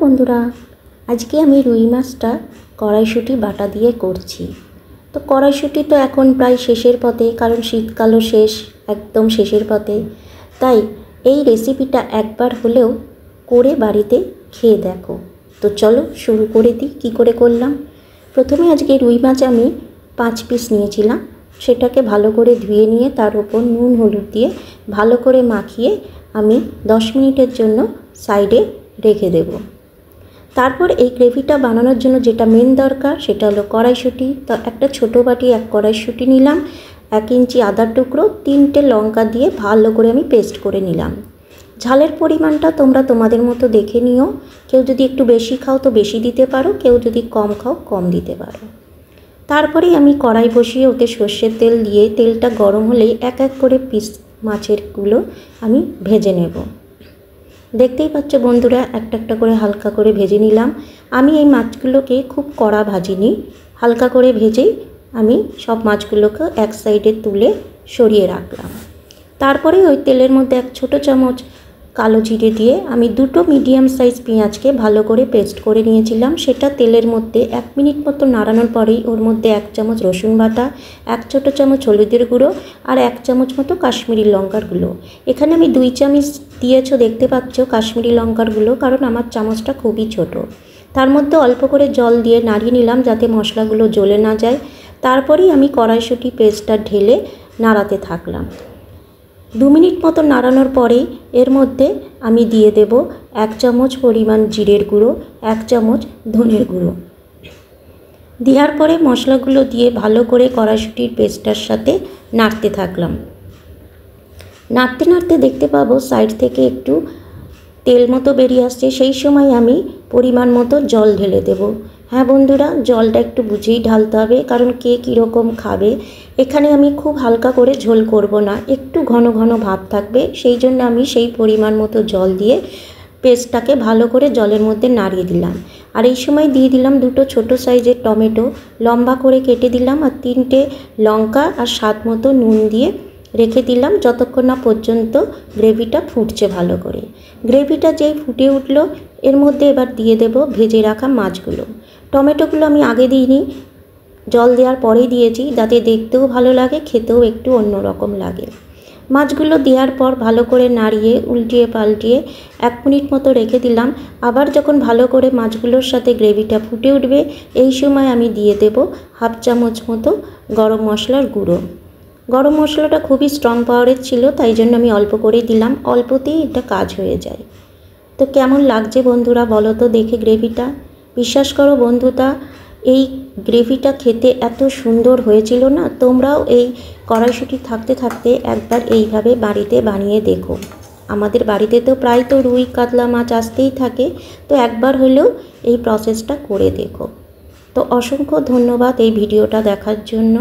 বন্ধুরা, আজকে আমি রুই মাছটা কড়াইশুঁটি বাটা দিয়ে করছি। তো কড়াইশুঁটি তো এখন প্রায় শেষের পথে, কারণ শীতকালও শেষ, একদম শেষের পথে। তাই এই রেসিপিটা একবার হলেও করে বাড়িতে খেয়ে দেখো। তো চলো শুরু করে দিই কী করে করলাম। প্রথমে আজকে রুই মাছ আমি 5 পিস নিয়েছিলাম। সেটাকে ভালো করে ধুয়ে নিয়ে তার উপর নুন হলুদ দিয়ে ভালো করে মাখিয়ে আমি 10 মিনিটের জন্য সাইডে রেখে দেব। তারপর এই গ্রেভিটা বানানোর জন্য যেটা মেন দরকার সেটা হলো কড়াইশুঁটি। তো একটা ছোটো বাটি 1 কড়াইশুঁটি নিলাম, 1 ইঞ্চি আদার টুকরো, 3টে লঙ্কা দিয়ে ভালো করে আমি পেস্ট করে নিলাম। ঝালের পরিমাণটা তোমরা তোমাদের মতো দেখে নিও। কেউ যদি একটু বেশি খাও তো বেশি দিতে পারো, কেউ যদি কম খাও কম দিতে পারো। তারপরে আমি কড়াই বসিয়ে ওতে সর্ষের তেল দিয়ে তেলটা গরম হলেই এক এক করে পিস মাছেরগুলো আমি ভেজে নেব। দেখতেই পাচ্ছ বন্ধুরা, একটা একটা করে হালকা করে ভেজে নিলাম। আমি এই মাছগুলোকে খুব কড়া ভাজিনি, হালকা করে ভেজেই আমি সব মাছগুলোকে এক সাইডে তুলে সরিয়ে রাখলাম। তারপরে ওই তেলের মধ্যে 1 ছোটো চামচ কালো জিরে দিয়ে আমি 2টো মিডিয়াম সাইজ পেঁয়াজকে ভালো করে পেস্ট করে নিয়েছিলাম। সেটা তেলের মধ্যে 1 মিনিট মতো নাড়ানোর পরেই ওর মধ্যে 1 চামচ রসুন বাটা, 1 ছোটো চামচ হলুদের গুঁড়ো আর 1 চামচ মতো কাশ্মীরি লঙ্কার গুঁড়ো। এখানে আমি 2 চামচ দিয়েছো, দেখতে পাচ্ছ কাশ্মীরি লঙ্কার গুঁড়ো, কারণ আমার চামচটা খুবই ছোট। তার মধ্যে অল্প করে জল দিয়ে নাড়িয়ে নিলাম যাতে মশলাগুলো জ্বলে না যায়। তারপরেই আমি কড়াইশুঁটি পেস্টটা ঢেলে নাড়াতে থাকলাম। 2 মিনিট মতো নাড়ানোর পরেই এর মধ্যে আমি দিয়ে দেব 1 চামচ পরিমাণ জিরের গুঁড়ো, 1 চামচ ধনের গুঁড়ো। দেওয়ার পরে মশলাগুলো দিয়ে ভালো করে কড়াইশুঁটির পেস্টটার সাথে নাড়তে থাকলাম। নাড়তে নাড়তে দেখতে পাবো সাইড থেকে একটু তেল মতো বেরিয়ে আসছে। সেই সময় আমি পরিমাণ মতো জল ঢেলে দেব। হ্যাঁ বন্ধুরা, জলটা একটু বুঝেই ঢালতে হবে, কারণ কে কীরকম খাবে। এখানে আমি খুব হালকা করে ঝোল করব না, একটু ঘন ঘন ভাব থাকবে। সেই জন্য আমি সেই পরিমাণ মতো জল দিয়ে পেস্টটাকে ভালো করে জলের মধ্যে নাড়িয়ে দিলাম। আর এই সময় দিয়ে দিলাম 2টো ছোটো সাইজের টমেটো লম্বা করে কেটে দিলাম, আর 3টে লঙ্কা আর স্বাদ মতো নুন দিয়ে রেখে দিলাম যতক্ষণ না পর্যন্ত গ্রেভিটা ফুটছে ভালো করে। গ্রেভিটা যেই ফুটে উঠলো এর মধ্যে এবার দিয়ে দেব ভেজে রাখা মাছগুলো। টমেটোগুলো আমি আগে দিইনি, জল দেওয়ার পরেই দিয়েছি, যাতে দেখতেও ভালো লাগে, খেতেও একটু অন্যরকম লাগে। মাছগুলো দেওয়ার পর ভালো করে নাড়িয়ে উল্টিয়ে পাল্টিয়ে 1 মিনিট মতো রেখে দিলাম। আবার যখন ভালো করে মাছগুলোর সাথে গ্রেভিটা ফুটে উঠবে এই সময় আমি দিয়ে দেব 1/2 চামচ মতো গরম মশলার গুঁড়ো। গরম মশলাটা খুবই স্ট্রং পাওয়ারের ছিল, তাই জন্য আমি অল্প করে দিলাম, অল্পতেই এটা কাজ হয়ে যায়। তো কেমন লাগছে বন্ধুরা বলো তো দেখে গ্রেভিটা। বিশ্বাস করো বন্ধুরা, এই গ্রেভিটা খেতে এত সুন্দর হয়েছিল না। তোমরাও এই কড়াইশুঁটি থাকতে থাকতে একবার এইভাবে বাড়িতে বানিয়ে দেখো। আমাদের বাড়িতে তো প্রায় তো রুই কাতলা মাছ আসতেই থাকে, তো একবার হলেও এই প্রসেসটা করে দেখো। তো অসংখ্য ধন্যবাদ এই ভিডিওটা দেখার জন্য।